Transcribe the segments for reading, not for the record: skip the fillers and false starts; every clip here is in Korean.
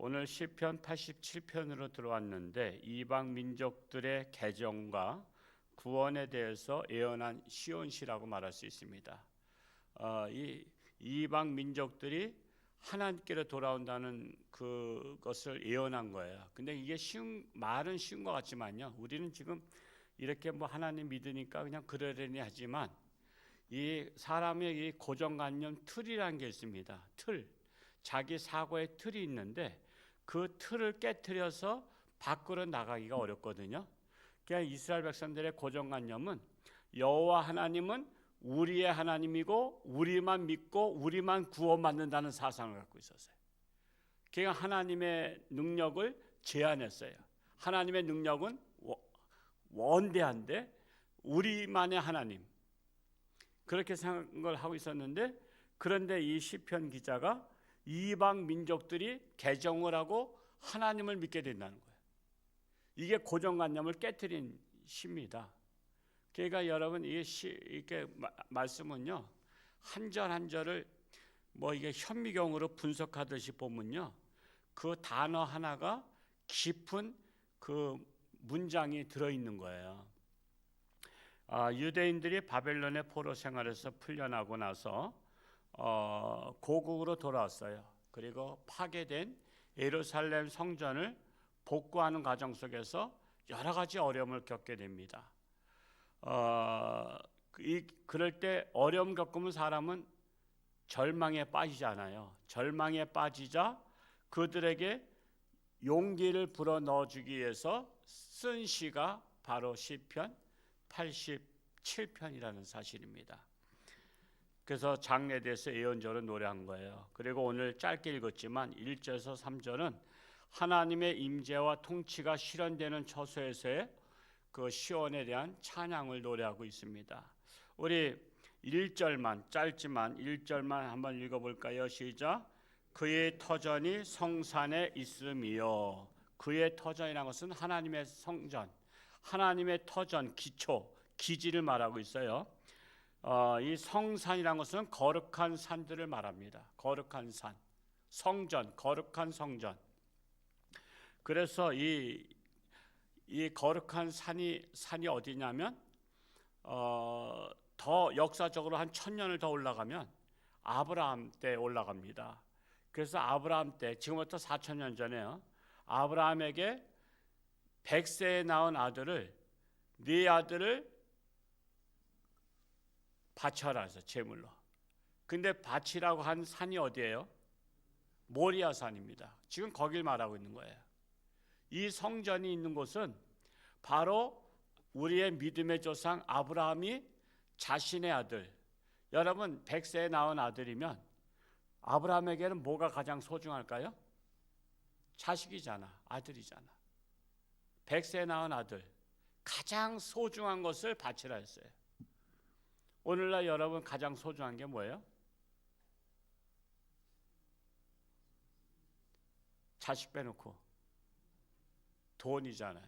오늘 시편 87편으로 들어왔는데 이방 민족들의 개정과 구원에 대해서 예언한 시온시라고 말할 수 있습니다. 이 이방 민족들이 하나님께로 돌아온다는 그것을 예언한 거예요. 근데 이게 말은 쉬운 것 같지만요. 우리는 지금 이렇게 뭐 하나님 믿으니까 그냥 그러려니 하지만 이 사람의 이 고정관념 틀이라는 게 있습니다. 틀. 자기 사고의 틀이 있는데 그 틀을 깨트려서 밖으로 나가기가 어렵거든요. 그러니까 이스라엘 백성들의 고정관념은 여호와 하나님은 우리의 하나님이고 우리만 믿고 우리만 구원받는다는 사상을 갖고 있었어요. 그러니까 하나님의 능력을 제한했어요. 하나님의 능력은 원대한데 우리만의 하나님, 그렇게 생각을 하고 있었는데, 그런데 이 시편 기자가 이방 민족들이 개정을 하고 하나님을 믿게 된다는 거예요. 이게 고정관념을 깨트린 시입니다. 그러니까 여러분 이게 말씀은요, 한 절 한 절을 뭐 이게 현미경으로 분석하듯이 보면요, 그 단어 하나가 깊은 그 문장이 들어있는 거예요. 유대인들이 바벨론의 포로 생활에서 풀려나고 나서 고국으로 돌아왔어요. 그리고 파괴된 예루살렘 성전을 복구하는 과정 속에서 여러 가지 어려움을 겪게 됩니다. 그럴 때 어려움 겪으면 사람은 절망에 빠지잖아요. 절망에 빠지자 그들에게 용기를 불어넣어주기 위해서 쓴 시가 바로 시편 87편이라는 사실입니다. 그래서 장래에 대해서 예언적으로 노래한 거예요. 그리고 오늘 짧게 읽었지만 1절에서 3절은 하나님의 임재와 통치가 실현되는 처소에서의 그 시온에 대한 찬양을 노래하고 있습니다. 우리 1절만, 짧지만 1절만 한번 읽어볼까요? 시작. 그의 터전이 성산에 있음이요. 그의 터전이라는 것은 하나님의 성전, 하나님의 터전, 기초, 기지를 말하고 있어요. 이 성산이라는 것은 거룩한 산들을 말합니다. 거룩한 산, 성전, 거룩한 성전. 그래서 이 거룩한 산이 어디냐면 더 역사적으로 한 1000년을 더 올라가면 아브라함 때 올라갑니다. 그래서 아브라함 때, 지금부터 4000년 전에요, 아브라함에게 100세에 낳은 아들을, 네 아들을 바쳐라 해서 제물로. 근데 바치라고 한 산이 어디예요? 모리아 산입니다. 지금 거길 말하고 있는 거예요. 이 성전이 있는 곳은 바로 우리의 믿음의 조상 아브라함이 자신의 아들, 여러분 100세에 낳은 아들이면 아브라함에게는 뭐가 가장 소중할까요? 자식이잖아, 아들이잖아. 100세에 낳은 아들, 가장 소중한 것을 바치라 했어요. 오늘날 여러분 가장 소중한 게 뭐예요? 자식 빼놓고 돈이잖아요.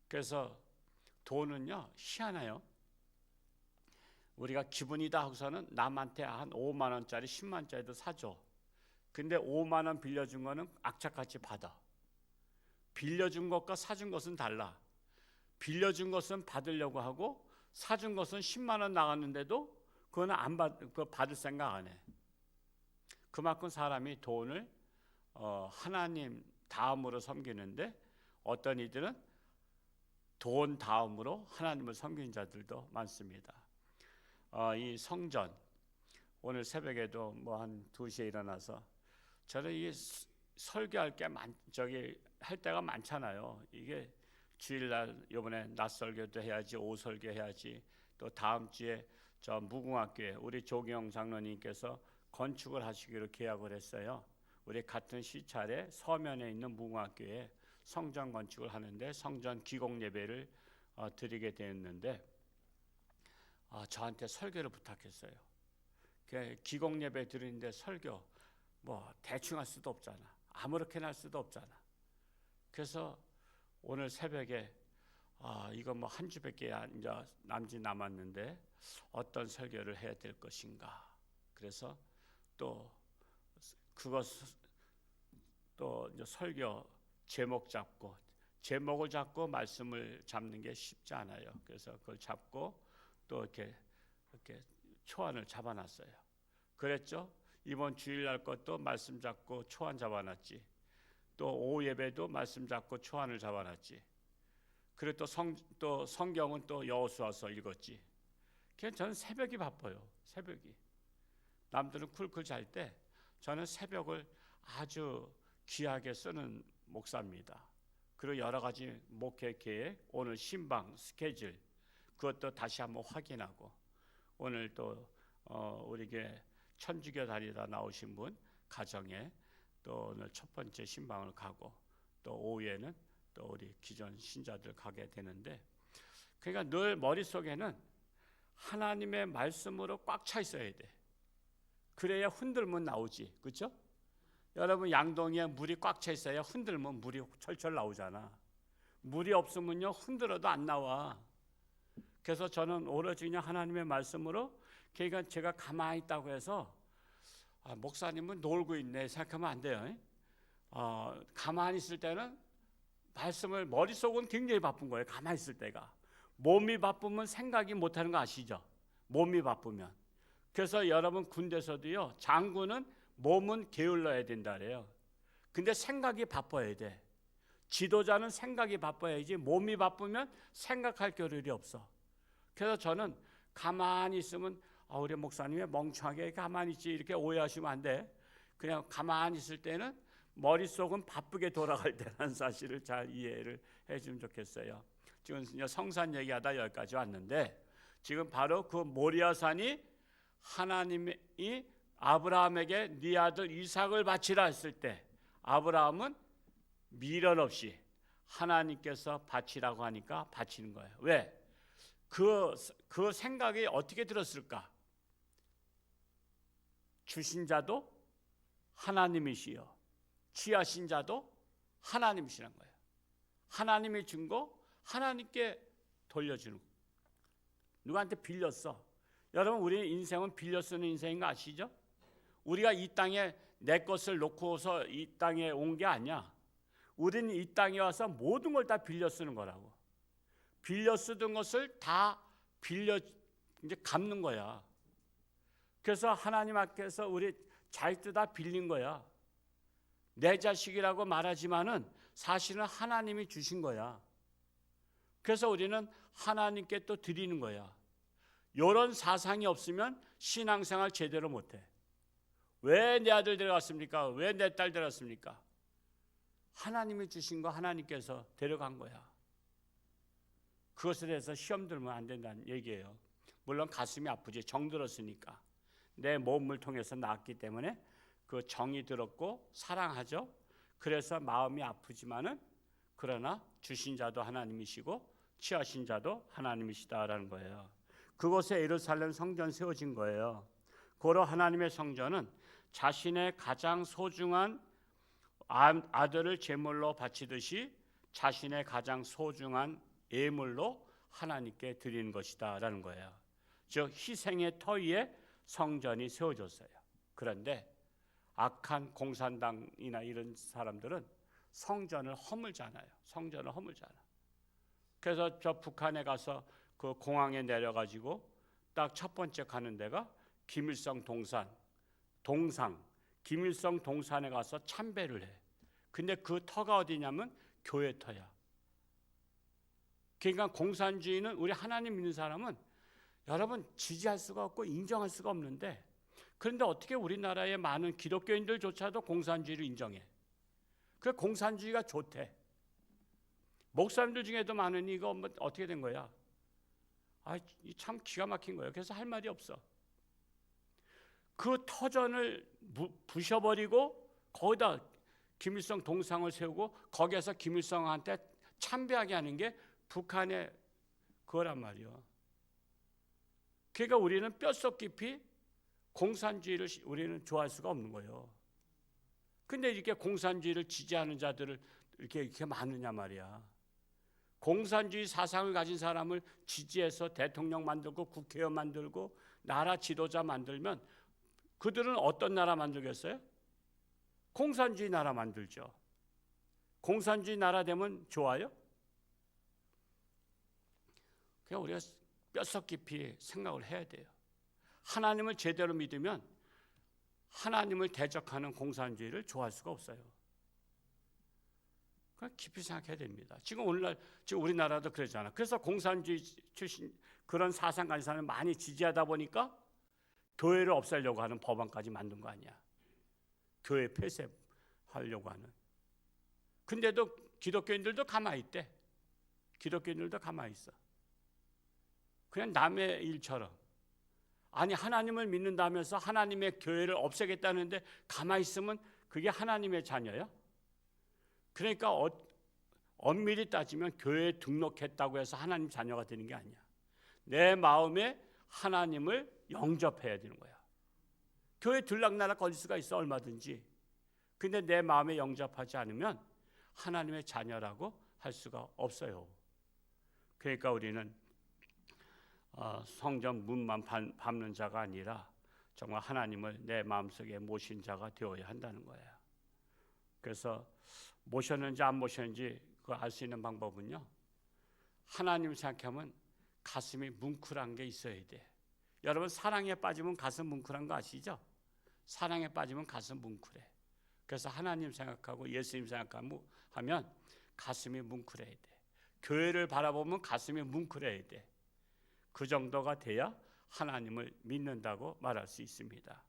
그래서 돈은요, 희한해요. 우리가 기분이다 하고서는 남한테 한 5만 원짜리 10만 원짜리도 사줘. 근데 5만 원 빌려준 거는 악착같이 받아. 빌려준 것과 사준 것은 달라. 빌려준 것은 받으려고 하고 사준 것은 10만 원 나갔는데도 그거는 그거 받을 생각 안 해. 그만큼 사람이 돈을 하나님 다음으로 섬기는데, 어떤 이들은 돈 다음으로 하나님을 섬기는 자들도 많습니다. 이 성전, 오늘 새벽에도 뭐 한 2시에 일어나서 저는 이 설교할 게 할 때가 많잖아요. 이게 주일날 이번에 낮 설교도 해야지, 오후 설교 해야지, 또 다음 주에 저 무궁화교회 우리 조경 장로님께서 건축을 하시기로 계약을 했어요. 우리 같은 시찰에 서면에 있는 무궁화교회 성전 건축을 하는데 성전 기공 예배를 드리게 되었는데 저한테 설교를 부탁했어요. 기공 예배 드리는데 설교 뭐 대충 할 수도 없잖아, 아무렇게나 할 수도 없잖아. 그래서 오늘 새벽에 이거 뭐 한 주밖에 이제 남짓 남았는데 어떤 설교를 해야 될 것인가. 그래서 또 그것 또 이제 설교 제목을 잡고 말씀을 잡는 게 쉽지 않아요. 그래서 그걸 잡고 또 이렇게 초안을 잡아놨어요. 그랬죠? 이번 주일날 것도 말씀 잡고 초안 잡아놨지. 또 오후 예배도 말씀 잡고 초안을 잡아놨지. 그리고 또 성경은 또 여호수아서 읽었지. 그래서 저는 새벽이 바빠요. 새벽이. 남들은 쿨쿨 잘 때 저는 새벽을 아주 귀하게 쓰는 목사입니다. 그리고 여러 가지 목회 계획, 오늘 신방 스케줄 그것도 다시 한번 확인하고, 오늘 또 우리 교회 천주교 다니다 나오신 분 가정에 또 오늘 첫 번째 신방을 가고, 또 오후에는 또 우리 기존 신자들 가게 되는데, 그러니까 늘 머릿속에는 하나님의 말씀으로 꽉 차 있어야 돼. 그래야 흔들면 나오지. 그렇죠? 여러분, 양동이에 물이 꽉 차 있어야 흔들면 물이 철철 나오잖아. 물이 없으면요 흔들어도 안 나와. 그래서 저는 오로지 그냥 하나님의 말씀으로, 그러니까 제가 가만히 있다고 해서 목사님은 놀고 있네 생각하면 안 돼요. 가만히 있을 때는 말씀을, 머릿속은 굉장히 바쁜 거예요. 가만히 있을 때가. 몸이 바쁘면 생각이 못하는 거 아시죠? 몸이 바쁘면. 그래서 여러분 군대에서도요, 장군은 몸은 게을러야 된다 그래요. 근데 생각이 바빠야 돼. 지도자는 생각이 바빠야지, 몸이 바쁘면 생각할 겨를이 없어. 그래서 저는 가만히 있으면 우리 목사님이 멍청하게 가만히 있지 이렇게 오해하시면 안 돼. 그냥 가만히 있을 때는 머릿속은 바쁘게 돌아갈 때라는 사실을 잘 이해를 해주면 좋겠어요. 지금 성산 얘기하다 여기까지 왔는데, 지금 바로 그 모리아산이 하나님이 아브라함에게 네 아들 이삭을 바치라 했을 때, 아브라함은 미련 없이 하나님께서 바치라고 하니까 바치는 거예요. 왜? 그 생각이 어떻게 들었을까? 주신 자도 하나님이시여, 취하신 자도 하나님이시란 거예요. 하나님이 준 거 하나님께 돌려주는 거. 누구한테 빌렸어? 여러분, 우리 인생은 빌려 쓰는 인생인 거 아시죠? 우리가 이 땅에 내 것을 놓고서 이 땅에 온 게 아니야. 우리는 이 땅에 와서 모든 걸 다 빌려 쓰는 거라고. 빌려 쓰던 것을 다 빌려 이제 갚는 거야. 그래서 하나님 앞에서 우리 자식들 다 빌린 거야. 내 자식이라고 말하지만은 사실은 하나님이 주신 거야. 그래서 우리는 하나님께 또 드리는 거야. 이런 사상이 없으면 신앙생활 제대로 못해. 왜 내 아들 데려갔습니까? 왜 내 딸 데려갔습니까? 하나님이 주신 거 하나님께서 데려간 거야. 그것에 대해서 시험 들면 안 된다는 얘기예요. 물론 가슴이 아프지. 정 들었으니까. 내 몸을 통해서 낳았기 때문에 그 정이 들었고 사랑하죠. 그래서 마음이 아프지만은, 그러나 주신 자도 하나님이시고 취하신 자도 하나님이시다라는 거예요. 그곳에 예루살렘 성전 세워진 거예요. 고로 하나님의 성전은 자신의 가장 소중한 아들을 제물로 바치듯이 자신의 가장 소중한 예물로 하나님께 드리는 것이다라는 거예요. 즉 희생의 터 위에 성전이 세워졌어요. 그런데 악한 공산당이나 이런 사람들은 성전을 허물잖아요. 성전을 허물잖아. 그래서 저 북한에 가서 그 공항에 내려가지고 딱 첫 번째 가는 데가 김일성 동상 김일성 동산에 가서 참배를 해. 근데 그 터가 어디냐면 교회 터야. 그러니까 공산주의는, 우리 하나님 믿는 사람은 여러분 지지할 수가 없고 인정할 수가 없는데, 그런데 어떻게 우리나라의 많은 기독교인들조차도 공산주의를 인정해? 그 공산주의가 좋대. 목사님들 중에도 많으니 이거 뭐 어떻게 된 거야? 참 기가 막힌 거예요. 그래서 할 말이 없어. 그 터전을 부셔버리고 거기다 김일성 동상을 세우고 거기에서 김일성한테 참배하게 하는 게 북한의 그거란 말이요. 그러니까 우리는 뼛속 깊이 공산주의를 우리는 좋아할 수가 없는 거예요. 근데 이렇게 공산주의를 지지하는 자들을 이렇게 많으냐 말이야. 공산주의 사상을 가진 사람을 지지해서 대통령 만들고 국회의원 만들고 나라 지도자 만들면 그들은 어떤 나라 만들겠어요? 공산주의 나라 만들죠. 공산주의 나라 되면 좋아요? 그냥 우리가 뼛속 깊이 생각을 해야 돼요. 하나님을 제대로 믿으면 하나님을 대적하는 공산주의를 좋아할 수가 없어요. 그러니까 깊이 생각해야 됩니다. 지금 오늘날 지금 우리나라도 그러잖아. 그래서 공산주의 출신 그런 사상 가진 사람을 많이 지지하다 보니까 교회를 없애려고 하는 법안까지 만든 거 아니야. 교회 폐쇄하려고 하는. 근데도 기독교인들도 가만히 있대. 기독교인들도 가만히 있어. 그냥 남의 일처럼. 아니 하나님을 믿는다면서 하나님의 교회를 없애겠다는데 가만히 있으면 그게 하나님의 자녀야? 그러니까 엄밀히 따지면 교회에 등록했다고 해서 하나님 자녀가 되는 게 아니야. 내 마음에 하나님을 영접해야 되는 거야. 교회 들락날락 거릴 수가 있어 얼마든지. 근데 내 마음에 영접하지 않으면 하나님의 자녀라고 할 수가 없어요. 그러니까 우리는 성전 문만 밟는 자가 아니라 정말 하나님을 내 마음속에 모신 자가 되어야 한다는 거예요. 그래서 모셨는지 안 모셨는지 그거 알 수 있는 방법은요, 하나님 생각하면 가슴이 뭉클한 게 있어야 돼. 여러분 사랑에 빠지면 가슴 뭉클한 거 아시죠? 사랑에 빠지면 가슴 뭉클해. 그래서 하나님 생각하고 예수님 생각하면 가슴이 뭉클해야 돼. 교회를 바라보면 가슴이 뭉클해야 돼. 그 정도가 돼야 하나님을 믿는다고 말할 수 있습니다.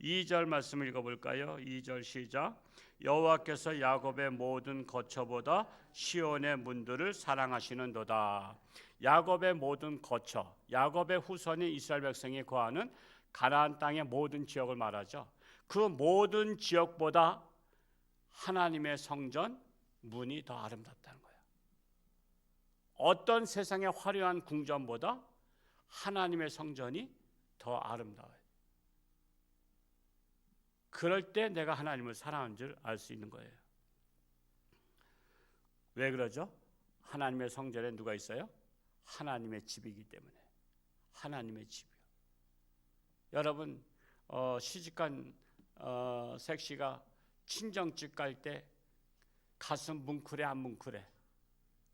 2절 말씀을 읽어볼까요? 2절 시작. 여호와께서 야곱의 모든 거처보다 시온의 문들을 사랑하시는도다. 야곱의 모든 거처, 야곱의 후손인 이스라엘 백성이 거하는 가나안 땅의 모든 지역을 말하죠. 그 모든 지역보다 하나님의 성전 문이 더 아름답다는 거예요. 어떤 세상의 화려한 궁전보다 하나님의 성전이 더 아름다워요. 그럴 때 내가 하나님을 사랑하는 줄 알 수 있는 거예요. 왜 그러죠? 하나님의 성전에 누가 있어요? 하나님의 집이기 때문에. 하나님의 집이요. 여러분 시집간 색시가 친정집 갈 때 가슴 뭉클해 안 뭉클해?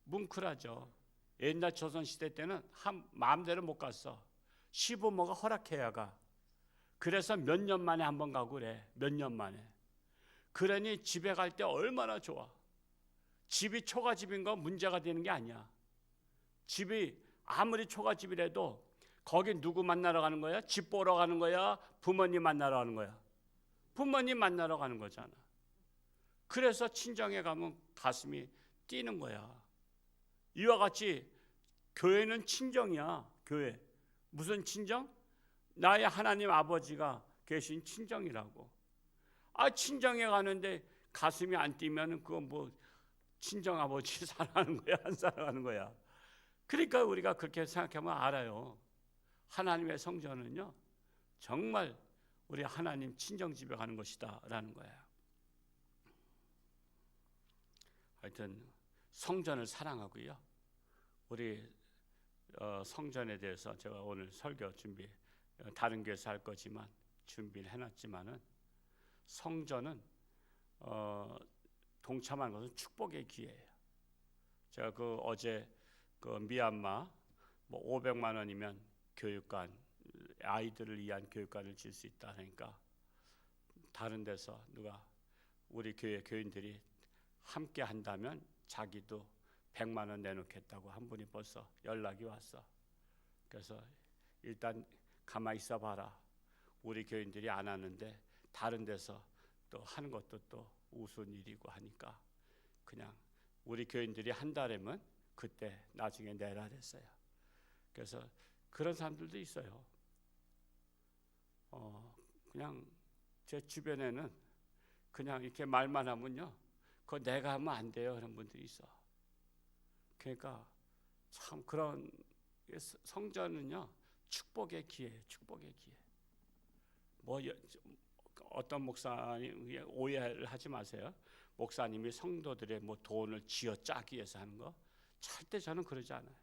뭉클하죠. 옛날 조선시대 때는 마음대로 못 갔어. 시부모가 허락해야 가. 그래서 몇 년 만에 한 번 가고 그래. 몇 년 만에. 그러니 집에 갈 때 얼마나 좋아. 집이 초가집인 건 문제가 되는 게 아니야. 집이 아무리 초가집이라도 거기 누구 만나러 가는 거야? 집 보러 가는 거야? 부모님 만나러 가는 거야? 부모님 만나러 가는 거잖아. 그래서 친정에 가면 가슴이 뛰는 거야. 이와 같이 교회는 친정이야. 교회. 무슨 친정? 나의 하나님 아버지가 계신 친정이라고. 친정에 가는데 가슴이 안 뛰면 그건 뭐 친정 아버지 사랑하는 거야? 안 사랑하는 거야? 그러니까 우리가 그렇게 생각하면 알아요. 하나님의 성전은요, 정말 우리 하나님 친정집에 가는 것이다 라는 거야. 하여튼 성전을 사랑하고요. 우리 성전에 대해서 제가 오늘 설교 다른 교회에서 할 거지만 준비를 해놨지만은 성전은 동참하는 것은 축복의 기회예요. 제가 어제 미얀마 500만 원이면 교육관, 아이들을 위한 교육관을 질 수 있다 하니까 다른 데서 누가 우리 교회 교인들이 함께 한다면 자기도 100만 원 내놓겠다고 한 분이 벌써 연락이 왔어. 그래서 일단 가만히 있어 봐라. 우리 교인들이 안 하는데 다른 데서 또 하는 것도 또 우스운 일이고 하니까 그냥 우리 교인들이 한다라면 그때 나중에 내라 그랬어요. 그래서 그런 사람들도 있어요. 그냥 제 주변에는 그냥 이렇게 말만 하면요, 그거 내가 하면 안 돼요 그런 분들이 있어. 그러니까 참 그런 성전은요 축복의 기회예요. 축복의 기회. 어떤 목사님 오해를 하지 마세요. 목사님이 성도들의 돈을 쥐어 짜기 위해서 하는 거 절대 저는 그러지 않아요.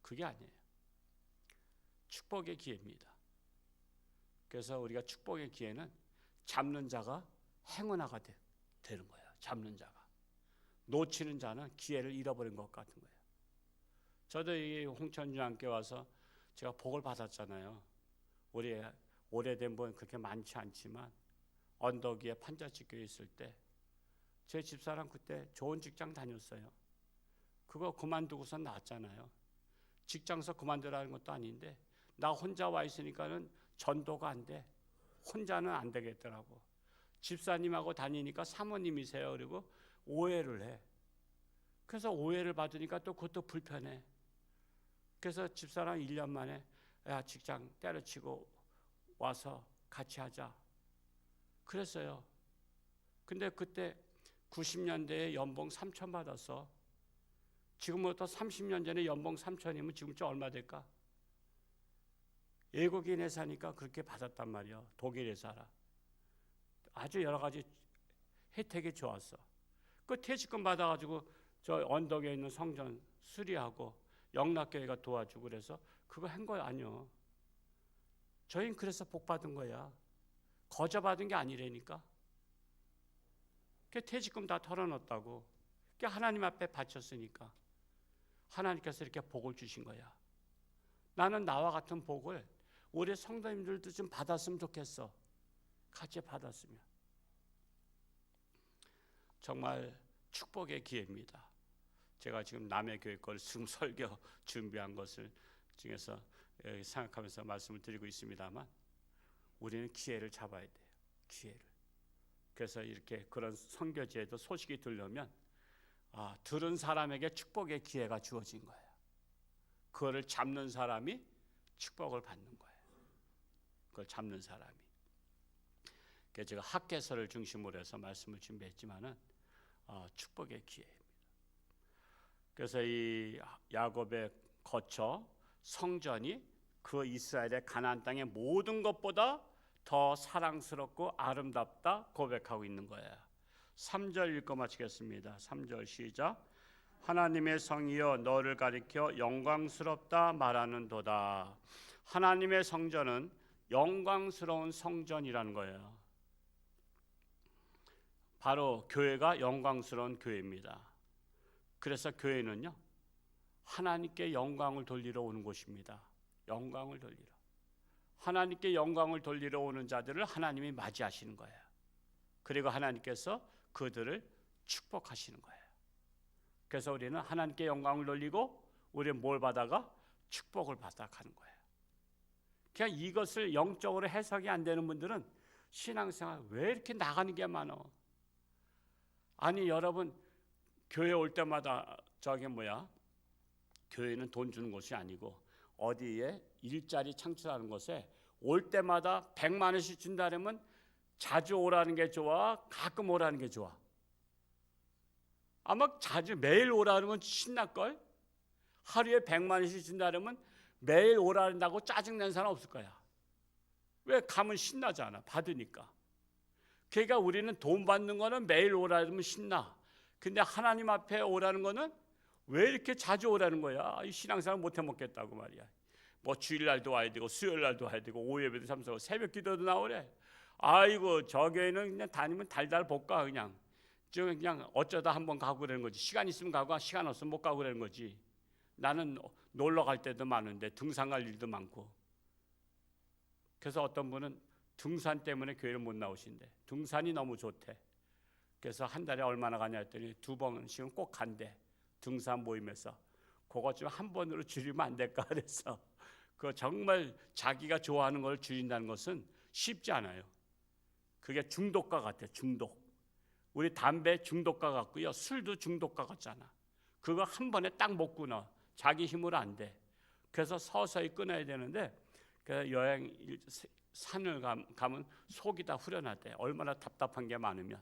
그게 아니에요. 축복의 기회입니다. 그래서 우리가 축복의 기회는 잡는 자가 행운아가 되는 거예요. 잡는 자가. 놓치는 자는 기회를 잃어버린 것 같은 거예요. 저도 이 홍천중학교 와서 제가 복을 받았잖아요. 우리 오래된 분 그렇게 많지 않지만 언덕 위에 판자집교에 있을 때 제 집사람 그때 좋은 직장 다녔어요. 그거 그만두고서 나왔잖아요. 직장서 그만두라는 것도 아닌데 나 혼자 와 있으니까는 전도가 안 돼. 혼자는 안 되겠더라고. 집사님하고 다니니까 사모님이세요. 그리고 오해를 해. 그래서 오해를 받으니까 또 그것도 불편해. 그래서 집사람 1년 만에 야 직장 때려치고 와서 같이 하자. 그랬어요. 근데 그때 90년대에 연봉 3천 받았어. 지금부터 30년 전에 연봉 3천이면 지금쯤 얼마 될까? 외국인 회사니까 그렇게 받았단 말이야. 독일 회사라. 아주 여러 가지 혜택이 좋았어. 그 퇴직금 받아가지고 저 언덕에 있는 성전 수리하고 영락교회가 도와주고 그래서 그거 한 거 아니요. 저희는 그래서 복 받은 거야. 거저 받은 게 아니라니까. 그 퇴직금 다 털어넣었다고. 그 하나님 앞에 바쳤으니까 하나님께서 이렇게 복을 주신 거야. 나는 나와 같은 복을 우리 성도님들도 좀 받았으면 좋겠어. 같이 받았으면. 정말 축복의 기회입니다. 제가 지금 남의 교회 걸 지금 설교 준비한 것을 중에서 생각하면서 말씀을 드리고 있습니다만 우리는 기회를 잡아야 돼요. 기회를. 그래서 이렇게 그런 선교지에도 소식이 들려면 들은 사람에게 축복의 기회가 주어진 거예요. 그거를 잡는 사람이 축복을 받는 거예요. 그걸 잡는 사람이. 그래서 제가 학개서를 중심으로 해서 말씀을 준비했지만은 축복의 기회입니다. 그래서 이 야곱의 거처 성전이 그 이스라엘의 가나안 땅의 모든 것보다 더 사랑스럽고 아름답다 고백하고 있는 거예요. 3절 읽고 마치겠습니다. 3절 시작. 하나님의 성이여 너를 가리켜 영광스럽다 말하는도다. 하나님의 성전은 영광스러운 성전이라는 거예요. 바로 교회가 영광스러운 교회입니다. 그래서 교회는요 하나님께 영광을 돌리러 오는 곳입니다. 영광을 돌리러. 하나님께 영광을 돌리러 오는 자들을 하나님이 맞이하시는 거예요. 그리고 하나님께서 그들을 축복하시는 거예요. 그래서 우리는 하나님께 영광을 돌리고 우리는 뭘 받아가? 축복을 받아가는 거예요. 그냥 이것을 영적으로 해석이 안 되는 분들은 신앙생활 왜 이렇게 나가는 게 많어? 아니 여러분 교회 올 때마다 교회는 돈 주는 것이 아니고 어디에 일자리 창출하는 것에 올 때마다 100만 원씩 준다면 자주 오라는 게 좋아? 가끔 오라는 게 좋아? 아마 자주 매일 오라는 건 신날걸? 하루에 100만 원씩 준다면 매일 오라는다고 짜증낸 사람 없을 거야. 왜? 가면 신나잖아. 받으니까. 그러니까 우리는 돈 받는 거는 매일 오라면 신나. 근데 하나님 앞에 오라는 거는 왜 이렇게 자주 오라는 거야? 이 신앙생활 못해 먹겠다고 말이야. 뭐 주일날도 와야 되고 수요일날도 와야 되고 오예배도 참석하고 새벽기도도 나오래. 아이고 저 교회는 그냥 다니면 달달 볶아 그냥 어쩌다 한번 가고 그러는 거지. 시간 있으면 가고 시간 없으면 못 가고 그러는 거지. 나는 놀러 갈 때도 많은데 등산 갈 일도 많고. 그래서 어떤 분은 등산 때문에 교회를 못 나오신대. 등산이 너무 좋대. 그래서 한 달에 얼마나 가냐 했더니 2번씩은 꼭 간대. 등산 모임에서. 그것 좀 한 번으로 줄이면 안 될까 그래서 그 정말 자기가 좋아하는 걸 줄인다는 것은 쉽지 않아요. 그게 중독과 같아. 중독. 우리 담배 중독과 같고요. 술도 중독과 같잖아. 그거 한 번에 딱 못 끊어. 자기 힘으로 안 돼. 그래서 서서히 끊어야 되는데 그 여행 산을 가면 속이 다 후련하대. 얼마나 답답한 게 많으면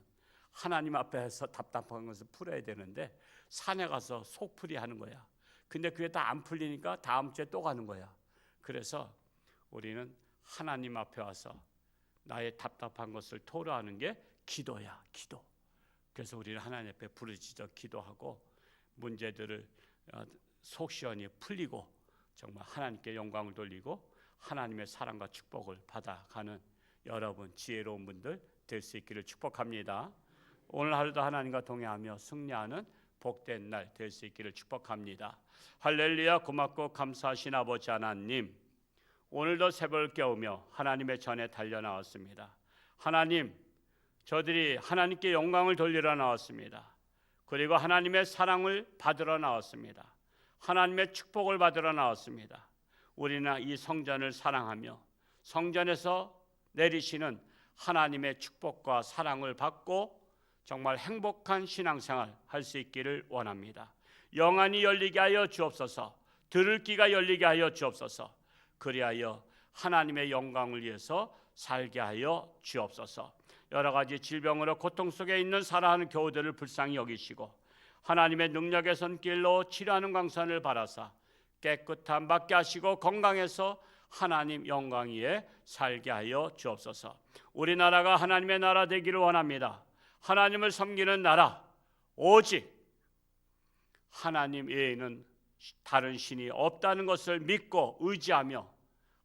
하나님 앞에서 답답한 것을 풀어야 되는데 산에 가서 속풀이 하는 거야. 근데 그게 다 안 풀리니까 다음 주에 또 가는 거야. 그래서 우리는 하나님 앞에 와서 나의 답답한 것을 토로하는 게 기도야. 기도. 그래서 우리는 하나님 앞에 부르짖어 기도하고 문제들을 속 시원히 풀리고 정말 하나님께 영광을 돌리고 하나님의 사랑과 축복을 받아가는 여러분 지혜로운 분들 될 수 있기를 축복합니다. 오늘 하루도 하나님과 동행하며 승리하는 복된 날 될 수 있기를 축복합니다. 할렐루야. 고맙고 감사하신 아버지 하나님, 오늘도 새벽을 깨우며 하나님의 전에 달려나왔습니다. 하나님, 저들이 하나님께 영광을 돌리러 나왔습니다. 그리고 하나님의 사랑을 받으러 나왔습니다. 하나님의 축복을 받으러 나왔습니다. 우리는 이 성전을 사랑하며 성전에서 내리시는 하나님의 축복과 사랑을 받고 정말 행복한 신앙생활 할 수 있기를 원합니다. 영안이 열리게 하여 주옵소서. 들을 귀가 열리게 하여 주옵소서. 그리하여 하나님의 영광을 위해서 살게 하여 주옵소서. 여러 가지 질병으로 고통 속에 있는 살아가는 교우들을 불쌍히 여기시고 하나님의 능력의 손길로 치료하는 광선을 바라사 깨끗함 받게 하시고 건강해서 하나님 영광 위에 살게 하여 주옵소서. 우리나라가 하나님의 나라 되기를 원합니다. 하나님을 섬기는 나라, 오직 하나님 외에는 다른 신이 없다는 것을 믿고 의지하며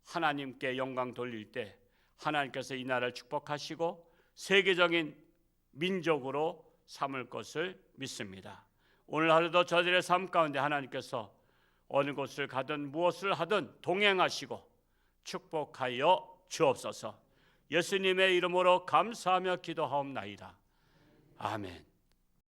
하나님께 영광 돌릴 때 하나님께서 이 나라를 축복하시고 세계적인 민족으로 삼을 것을 믿습니다. 오늘 하루도 저들의 삶 가운데 하나님께서 어느 곳을 가든 무엇을 하든 동행하시고 축복하여 주옵소서. 예수님의 이름으로 감사하며 기도하옵나이다. 아멘.